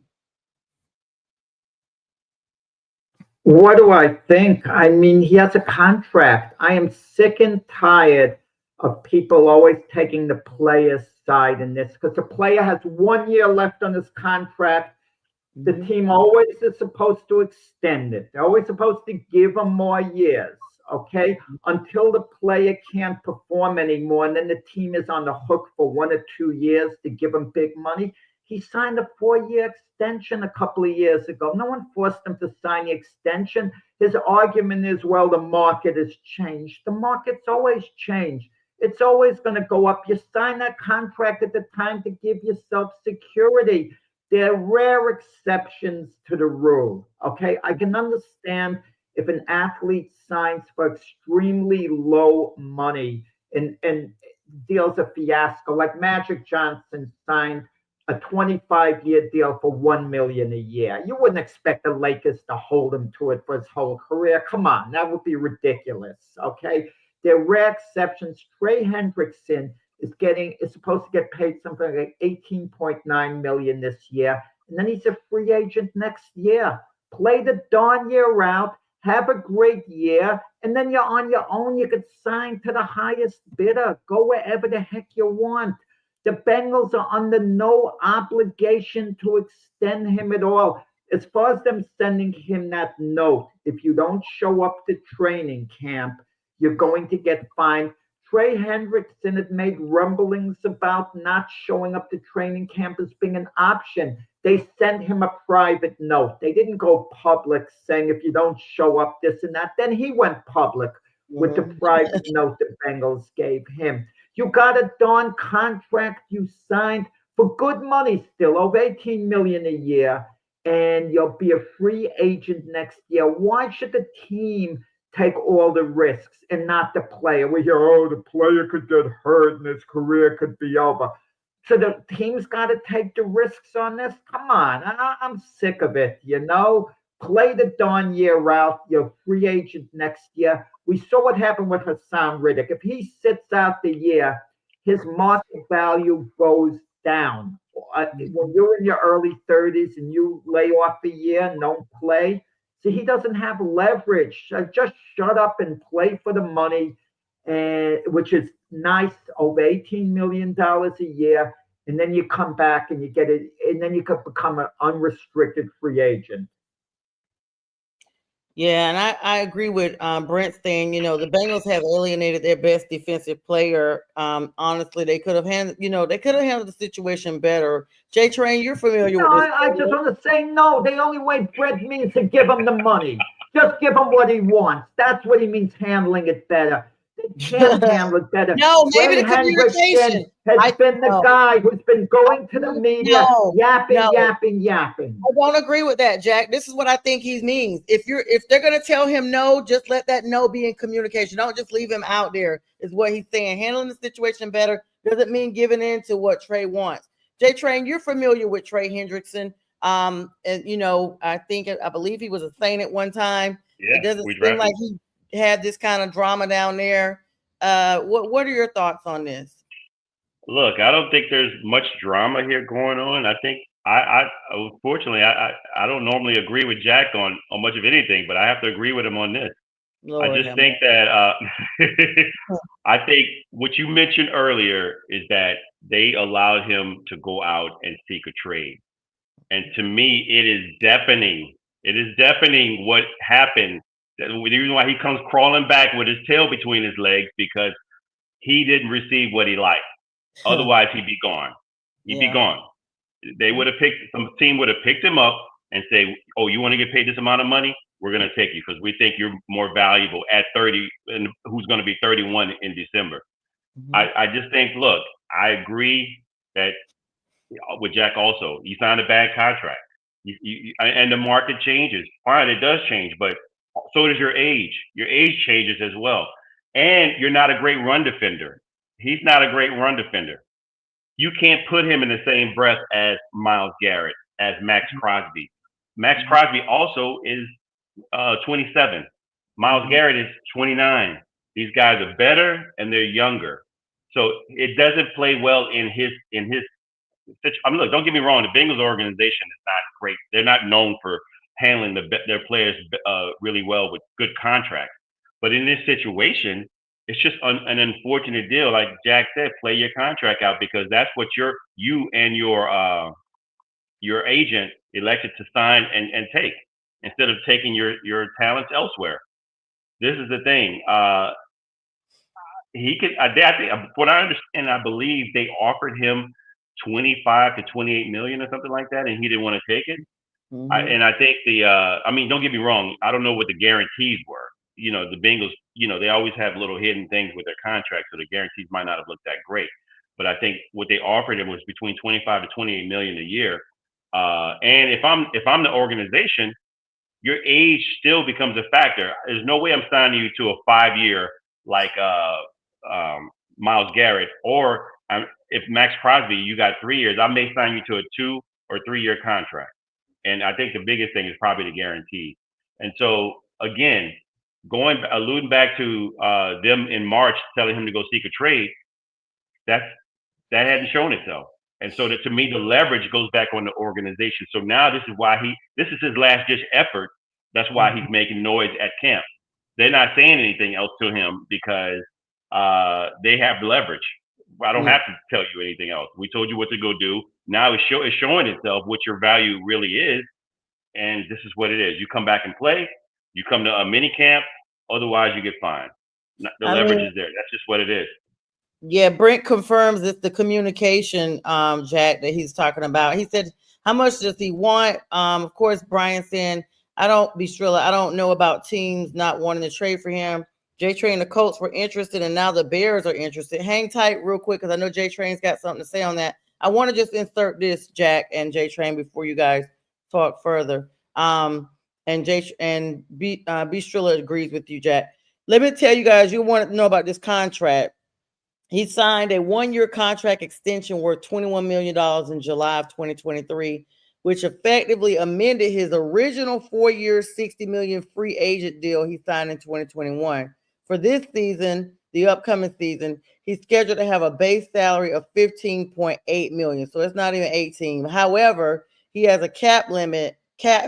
What do I think? I mean, he has a contract. I am sick and tired of people always taking the player's side in this, because the player has 1 year left on his contract. The team always is supposed to extend it. They're always supposed to give him more years, okay? Until the player can't perform anymore, and then the team is on the hook for 1 or 2 years to give him big money. He signed a 4-year extension a couple of years ago. No one forced him to sign the extension. His argument is, well, the market has changed. The market's always changed. It's always going to go up. You sign that contract at the time to give yourself security. There are rare exceptions to the rule, okay? I can understand if an athlete signs for extremely low money and deals a fiasco, like Magic Johnson signed a 25-year deal for $1 million a year. You wouldn't expect the Lakers to hold him to it for his whole career. Come on, that would be ridiculous, okay? There are rare exceptions. Trey Hendrickson is supposed to get paid something like $18.9 million this year, and then he's a free agent next year. Play the darn year out, have a great year, and then you're on your own. You could sign to the highest bidder. Go wherever the heck you want. The Bengals are under no obligation to extend him at all. As far as them sending him that note, if you don't show up to training camp, you're going to get fined. Trey Hendrickson had made rumblings about not showing up to training camp as being an option. They sent him a private note. They didn't go public saying, if you don't show up, this and that. Then he went public with the private note the Bengals gave him. You got a darn contract you signed for good money still, over $18 million a year, and you'll be a free agent next year. Why should the team take all the risks and not the player? We hear, oh, the player could get hurt and his career could be over. So the team's got to take the risks on this. Come on, I'm sick of it. Play the darn year out. You're free agent next year. We saw what happened with Hassan Riddick. If he sits out the year, his market value goes down. When you're in your early 30s and you lay off a year and don't play, see, he doesn't have leverage. Just shut up and play for the money, which is nice, over $18 million a year. And then you come back and you get it, and then you could become an unrestricted free agent. Yeah, and I agree with Brent saying, the Bengals have alienated their best defensive player. Honestly, they could have handled the situation better. JTrain, you're familiar with this. I just want to say no. The only way Brent means to give him the money. Just give him what he wants. That's what he means, handling it better. Can't handle it better. No, maybe the communication has been the guy who's been going to the media, yapping. I don't agree with that, Jack. This is what I think he means. If they're gonna tell him no, just let that no be in communication. Don't just leave him out there, is what he's saying. Handling the situation better doesn't mean giving in to what Trey wants. JTrain, you're familiar with Trey Hendrickson. And I believe he was a Saint at one time. Yeah, it doesn't seem like he had this kind of drama down there. What are your thoughts on this? Look, I don't think there's much drama here going on. I think unfortunately I don't normally agree with Jack on much of anything, but I have to agree with him on this. Lord, I just think that I think what you mentioned earlier is that they allowed him to go out and seek a trade. And to me, it is deafening. It is deafening what happened. The reason why he comes crawling back with his tail between his legs, because he didn't receive what he liked. Otherwise, he'd be gone. He'd be gone. They would have some team would have picked him up and say, "Oh, you want to get paid this amount of money? We're going to take you because we think you're more valuable at 30, and who's going to be 31 in December." Mm-hmm. I just think, look, I agree that with Jack also, you signed a bad contract. And the market changes. Fine, it does change, but so does your age. Your age changes as well. And you're not a great run defender. He's not a great run defender. You can't put him in the same breath as Myles Garrett, as Max Crosby. Max Crosby also is 27. Myles Garrett is 29. These guys are better and they're younger. So it doesn't play well in his look, don't get me wrong, the Bengals organization is not great. They're not known for handling their players really well with good contracts. But in this situation, it's just an unfortunate deal. Like Jack said, play your contract out, because that's what you and your agent elected to sign and take, instead of taking your talents elsewhere. This is the thing. He could. I think, what I understand, I believe they offered him 25 to 28 million or something like that, and he didn't want to take it. Mm-hmm. I think don't get me wrong, I don't know what the guarantees were. The Bengals, they always have little hidden things with their contracts, so the guarantees might not have looked that great. But I think what they offered him was between 25 to 28 million a year. And if I'm the organization, your age still becomes a factor. There's no way I'm signing you to a 5-year like Myles Garrett, or if Max Crosby, you got 3 years, I may sign you to a 2 or 3 year contract. And I think the biggest thing is probably the guarantee. And so again, alluding back to them in March telling him to go seek a trade, that hadn't shown itself. And so to me, the leverage goes back on the organization. So now this is his last ditch effort. That's why he's making noise at camp. They're not saying anything else to him because they have leverage. I don't have to tell you anything else. We told you what to go do. Now it's showing itself what your value really is. And this is what it is. You come back and play. You come to a mini camp. Otherwise, you get fined. The leverage is there. That's just what it is. Yeah, Brent confirms it's the communication, Jack, that he's talking about. He said, how much does he want? Of course, Brian saying, I don't know about teams not wanting to trade for him. JTrain and the Colts were interested, and now the Bears are interested. Hang tight real quick, because I know JTrain's got something to say on that. I want to just insert this, Jack and JTrain, before you guys talk further. And B Strilla agrees with you, Jack. Let me tell you guys, you want to know about this contract. He signed a one-year contract extension worth $21 million in July of 2023, which effectively amended his original 4-year, $60 million free agent deal he signed in 2021. For this season, the upcoming season, he's scheduled to have a base salary of $15.8 million. So it's not even 18. However, he has a cap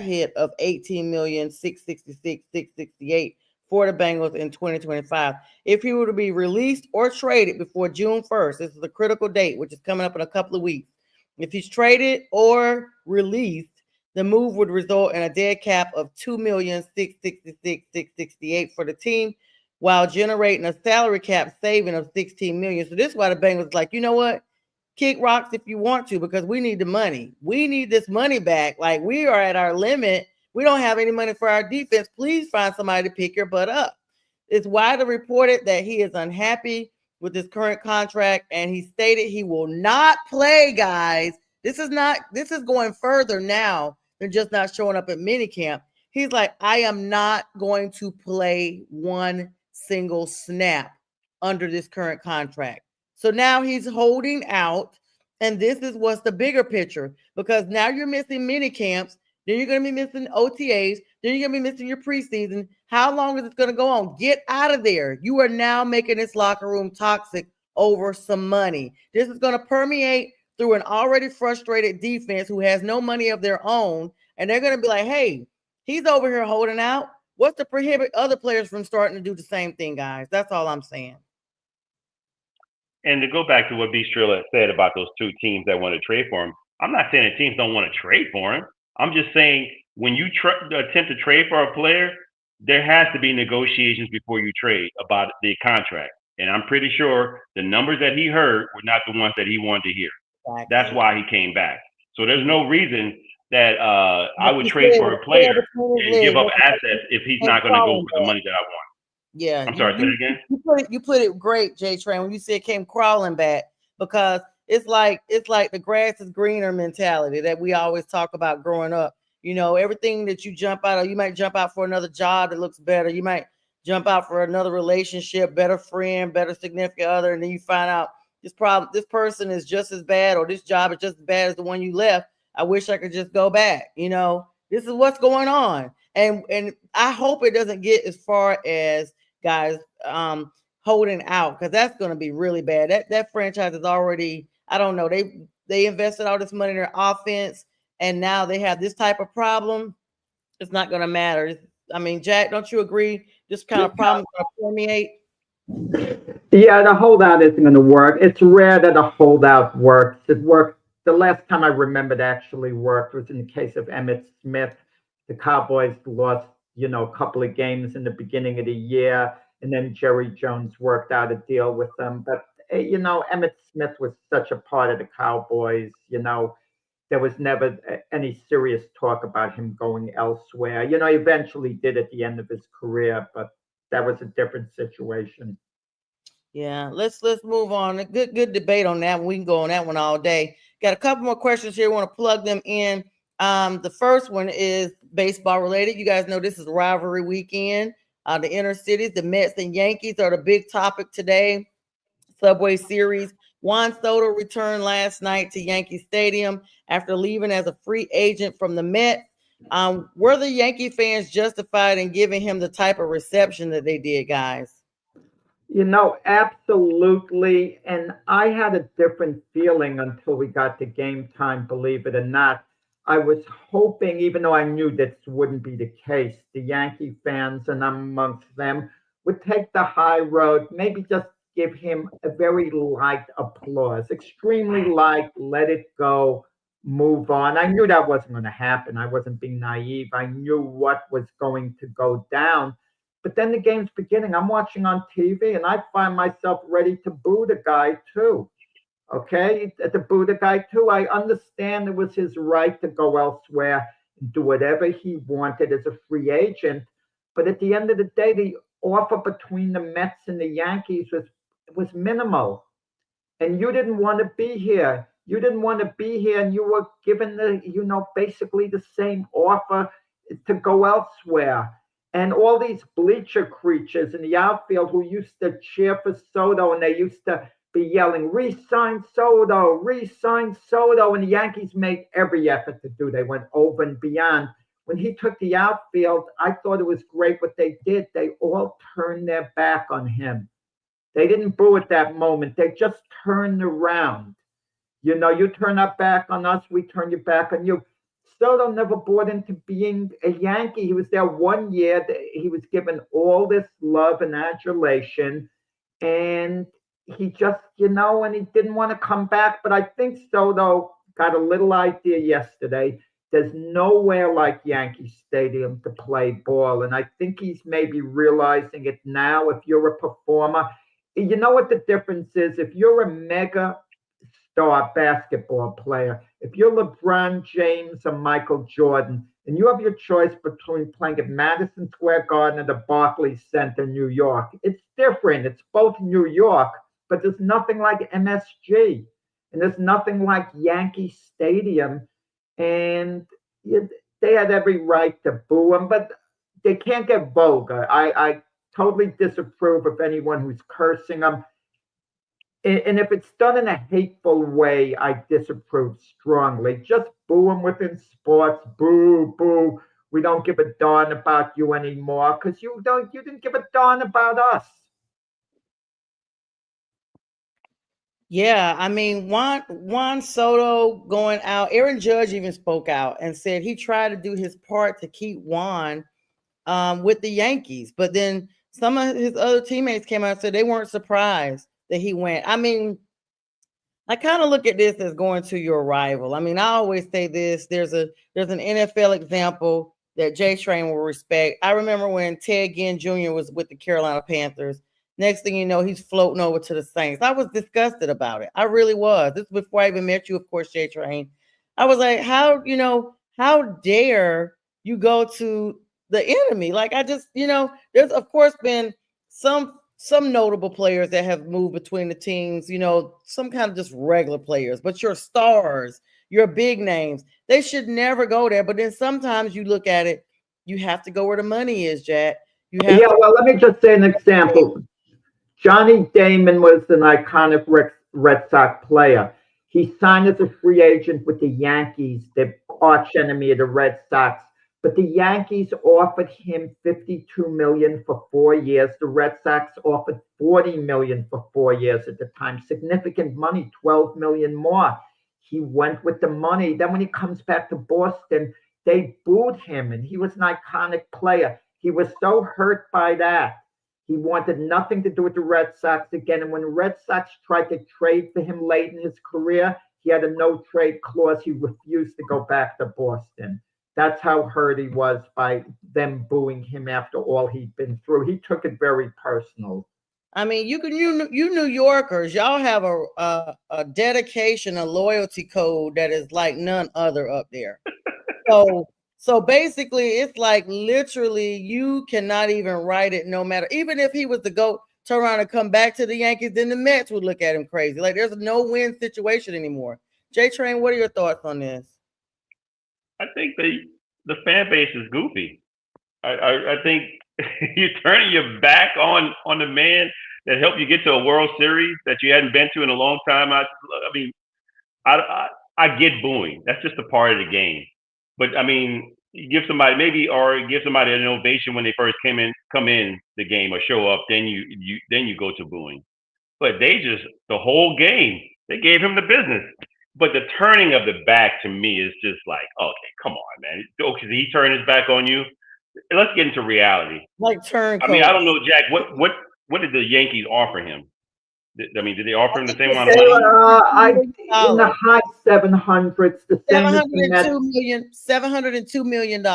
hit of $18,666,668 for the Bengals in 2025. If he were to be released or traded before June 1st, this is a critical date, which is coming up in a couple of weeks. If he's traded or released, the move would result in a dead cap of $2,666,668 for the team, while generating a salary cap saving of $16 million. So this is why the Bengals is like, you know what? Kick rocks if you want to, because we need the money. We need this money back. Like, we are at our limit. We don't have any money for our defense. Please find somebody to pick your butt up. It's widely reported that he is unhappy with his current contract, and he stated he will not play, guys. This is going further now than just not showing up at minicamp. He's like, I am not going to play one single snap under this current contract. So now he's holding out, and this is what's the bigger picture, because now you're missing mini camps, then you're going to be missing OTAs, then you're going to be missing your preseason. How long is it going to go on? Get out of there. You are now making this locker room toxic over some money. This is going to permeate through an already frustrated defense who has no money of their own, and they're going to be like, hey, he's over here holding out. What's to prohibit other players from starting to do the same thing, guys? That's all I'm saying. And to go back to what B. Strilla said about those two teams that want to trade for him, I'm not saying that teams don't want to trade for him. I'm just saying when you attempt to trade for a player, there has to be negotiations before you trade about the contract. And I'm pretty sure the numbers that he heard were not the ones that he wanted to hear. Exactly. That's why he came back. So there's no reason that I would trade for a player and give up assets if he's not going to go for the money that I want. Yeah, I'm sorry. Say it again. You put it great, JTrain, when you said came crawling back, because it's like the grass is greener mentality that we always talk about growing up. You know, everything that you jump out of, you might jump out for another job that looks better. You might jump out for another relationship, better friend, better significant other, and then you find out this person is just as bad, or this job is just as bad as the one you left. I wish I could just go back. You know, this is what's going on, and I hope it doesn't get as far as guys holding out, because that's going to be really bad. That franchise is already, I don't know, they invested all this money in their offense, and now they have this type of problem. It's not going to matter. I mean, Jack, don't you agree? This kind of problem is going to permeate. Yeah, the holdout isn't going to work. It's rare that a holdout works. It worked. The last time I remember it actually worked was in the case of Emmitt Smith. The Cowboys lost, a couple of games in the beginning of the year, and then Jerry Jones worked out a deal with them. But, Emmitt Smith was such a part of the Cowboys, there was never any serious talk about him going elsewhere. He eventually did at the end of his career, but that was a different situation. Yeah, let's move on. A good debate on that one. We can go on that one all day. Got a couple more questions here. We want to plug them in. The first one is baseball related. You guys know this is rivalry weekend. The inner cities, the Mets and Yankees are the big topic today. Subway Series. Juan Soto returned last night to Yankee Stadium after leaving as a free agent from the Mets. Were the Yankee fans justified in giving him the type of reception that they did, guys? Absolutely. And I had a different feeling until we got to game time, believe it or not. I was hoping, even though I knew this wouldn't be the case, the Yankee fans, and I'm amongst them, would take the high road, maybe just give him a very light applause, extremely light, let it go, move on. I knew that wasn't going to happen. I wasn't being naive. I knew what was going to go down. But then the game's beginning. I'm watching on TV, and I find myself ready to boo the guy, too. Okay? To boo the guy, too. I understand it was his right to go elsewhere and do whatever he wanted as a free agent. But at the end of the day, the offer between the Mets and the Yankees was minimal. And you didn't want to be here. You didn't want to be here, and you were given basically the same offer to go elsewhere. And all these bleacher creatures in the outfield who used to cheer for Soto, and they used to be yelling, "Re-sign Soto, re-sign Soto." And the Yankees made every effort to do. They went over and beyond. When he took the outfield, I thought it was great what they did. They all turned their back on him. They didn't boo at that moment. They just turned around. You know, you turn our back on us, we turn your back on you. Soto never bought into being a Yankee. He was there 1 year. He was given all this love and adulation, and he just, and he didn't want to come back. But I think Soto got a little idea yesterday. There's nowhere like Yankee Stadium to play ball, and I think he's maybe realizing it now. If you're a performer, you know what the difference is? If you're a mega star basketball player, if you're LeBron James or Michael Jordan, and you have your choice between playing at Madison Square Garden or the Barclays Center, New York, it's different. It's both New York, but there's nothing like MSG, and there's nothing like Yankee Stadium. And they had every right to boo him, but they can't get vulgar. I totally disapprove of anyone who's cursing them. And if it's done in a hateful way, I disapprove strongly. Just boo them within sports. Boo, boo. We don't give a darn about you anymore because you didn't give a darn about us. Yeah, I mean, Juan Soto going out. Aaron Judge even spoke out and said he tried to do his part to keep Juan with the Yankees, but then some of his other teammates came out and said they weren't surprised that he went. I mean, I kind of look at this as going to your rival. I mean, I always say this: there's an NFL example that JTrain will respect. I remember when Ted Ginn Jr. was with the Carolina Panthers. Next thing you know, he's floating over to the Saints. I was disgusted about it. I really was. This was before I even met you, of course, JTrain. I was like, how dare you go to the enemy? Like, I just, there's of course been some notable players that have moved between the teams, some kind of just regular players, but your stars, your big names, they should never go there. But then sometimes you look at it, you have to go where the money is, Jack. Well, let me just say an example. Johnny Damon was an iconic Red Sox player. He signed as a free agent with the Yankees, the arch enemy of the Red Sox. But the Yankees offered him $52 million for 4 years. The Red Sox offered $40 million for 4 years at the time. Significant money, $12 million more. He went with the money. Then when he comes back to Boston, they booed him, and he was an iconic player. He was so hurt by that. He wanted nothing to do with the Red Sox again. And when the Red Sox tried to trade for him late in his career, he had a no-trade clause. He refused to go back to Boston. That's how hurt he was by them booing him after all he'd been through. He took it very personal. I mean, you New Yorkers, y'all have a dedication, a loyalty code that is like none other up there. So basically, it's like literally you cannot even write it. No matter, even if he was to go turn around and come back to the Yankees, then the Mets would look at him crazy. Like there's no win situation anymore. JTrain, what are your thoughts on this? I think the fan base is goofy. I think you're turning your back on the man that helped you get to a World Series that you hadn't been to in a long time. I get booing. That's just a part of the game. But I mean, give somebody an ovation when they first come in the game or show up. Then you go to booing. But the whole game, they gave him the business. But the turning of the back to me is just like, okay, come on, man. Okay, he turned his back on you. Let's get into reality. Like turncoat. I mean, I don't know, Jack. What did the Yankees offer him? Did they offer him the same amount of money? In the high 700s. $702 million.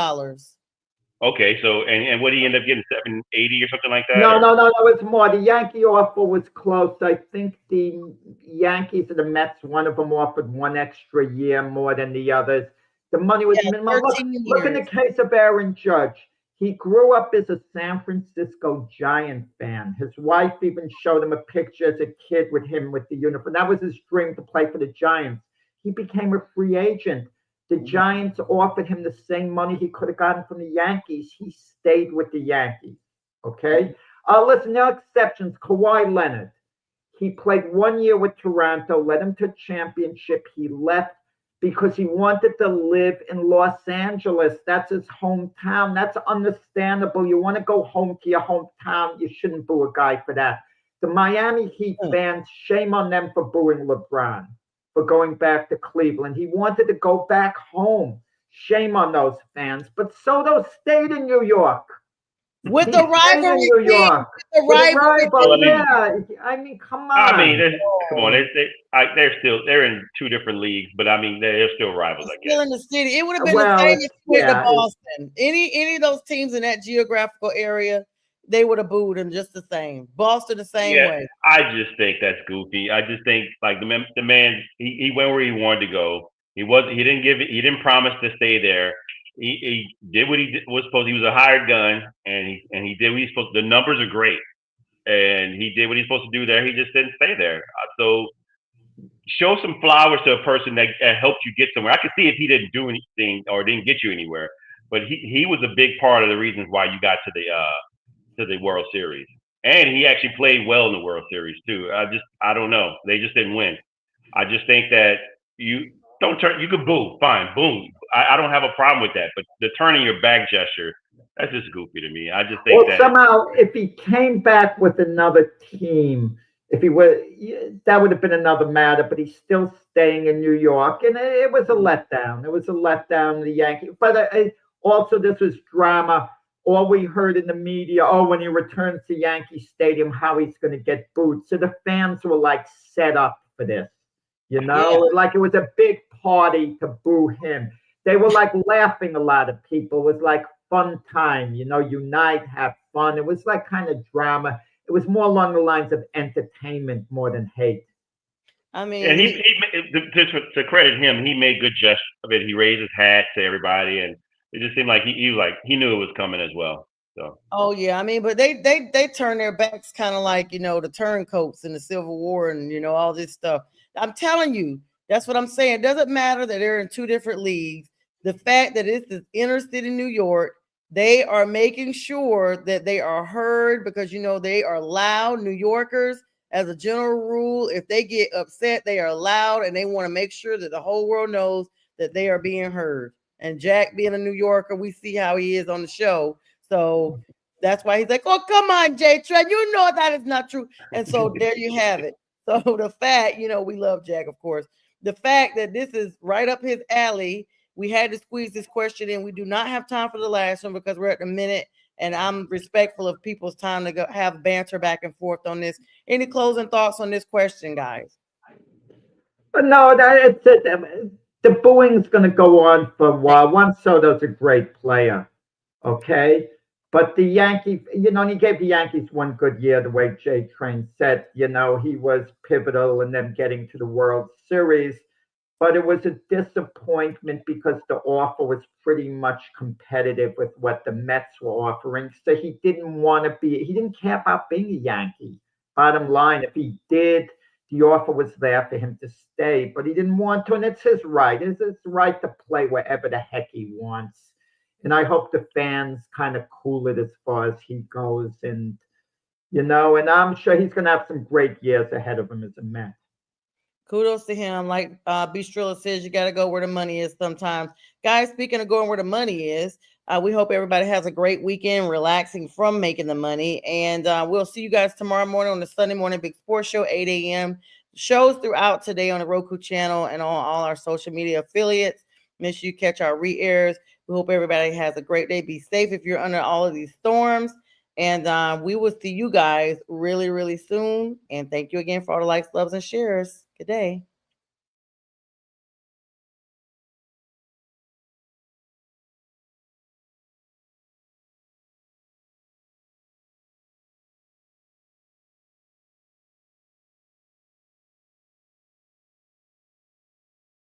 Okay, so and what did he end up getting? 780 or something like that? No, it's more. The Yankee offer was close. I think the Yankees and the Mets, one of them offered 1 extra year more than the others. The money was minimum. Look in the case of Aaron Judge. He grew up as a San Francisco Giant fan. His wife even showed him a picture as a kid with him with the uniform. That was his dream, to play for the Giants. He became a free agent. The Giants offered him the same money he could have gotten from the Yankees. He stayed with the Yankees. Okay? Listen, no exceptions. Kawhi Leonard. He played 1 year with Toronto, led him to championship. He left because he wanted to live in Los Angeles. That's his hometown. That's understandable. You want to go home to your hometown. You shouldn't boo a guy for that. The Miami Heat fans, shame on them for booing LeBron, for going back to Cleveland. He wanted to go back home. Shame on those fans. But Soto stayed in New York. With the rivalry, New York. the rivalry. Well, I mean, come on. I mean, come on. They're in two different leagues, but I mean, they're still rivals. I guess. Still in the city. It would have been the same if you went to Boston. Any of those teams in that geographical area, they would have booed him just the same. Boston the same way. I just think that's goofy. I just think like the man, he went where he wanted to go. He didn't promise to stay there. He did what he was supposed to. He was a hired gun, and he did what he's supposed to. The numbers are great, and he did what he's supposed to do there. He just didn't stay there. So show some flowers to a person that helped you get somewhere. I could see if he didn't do anything or didn't get you anywhere, but he was a big part of the reasons why you got to the World Series, and he actually played well in the World Series too. I don't know. They just didn't win. I just think that you can boo, fine, boom. I don't have a problem with that, but the turning your back gesture, that's just goofy to me. I just think that somehow if he came back with another team, that would have been another matter, but he's still staying in New York, and it was a letdown. It was a letdown, the Yankees. But also this was drama. All we heard in the media, when he returns to Yankee Stadium, how he's going to get booed. So the fans were like set up for this, like it was a big party to boo him. They were like laughing, a lot of people. It was like fun time, unite, have fun. It was like kind of drama. It was more along the lines of entertainment more than hate. I mean, and to credit him, he made good gesture of it. He raised his hat to everybody, and it just seemed like he knew it was coming as well. So. Oh yeah, I mean, but they turn their backs kind of like the turncoats in the Civil War and all this stuff. I'm telling you, that's what I'm saying. It doesn't matter that they're in two different leagues. The fact that it's the inner city New York, they are making sure that they are heard because they are loud. New Yorkers, as a general rule, if they get upset, they are loud, and they want to make sure that the whole world knows that they are being heard. And Jack, being a New Yorker, we see how he is on the show. So that's why he's like, oh, come on, JTrain, you know that is not true. And so there you have it. So the fact, we love Jack, of course. The fact that this is right up his alley, we had to squeeze this question in. We do not have time for the last one because we're at the minute, and I'm respectful of people's time to go have banter back and forth on this. Any closing thoughts on this question, guys? But no, the booing's going to go on for a while. Juan Soto's a great player, okay? But the Yankees, and he gave the Yankees one good year, the way JTrain said, he was pivotal in them getting to the World Series. But it was a disappointment because the offer was pretty much competitive with what the Mets were offering. So he didn't care about being a Yankee. Bottom line, if he did, the offer was there for him to stay, but he didn't want to. And it's his right. It's his right to play wherever the heck he wants. And I hope the fans kind of cool it as far as he goes. And, and I'm sure he's going to have some great years ahead of him as a Met. Kudos to him. Like Bistrilla says, you got to go where the money is sometimes. Guys, speaking of going where the money is, we hope everybody has a great weekend, relaxing from making the money. And we'll see you guys tomorrow morning on the Sunday Morning Big Sports Show, 8 a.m. Shows throughout today on the Roku channel and on all our social media affiliates. Make sure you catch our re-airs. We hope everybody has a great day. Be safe if you're under all of these storms. And we will see you guys really, really soon. And thank you again for all the likes, loves, and shares. Good day.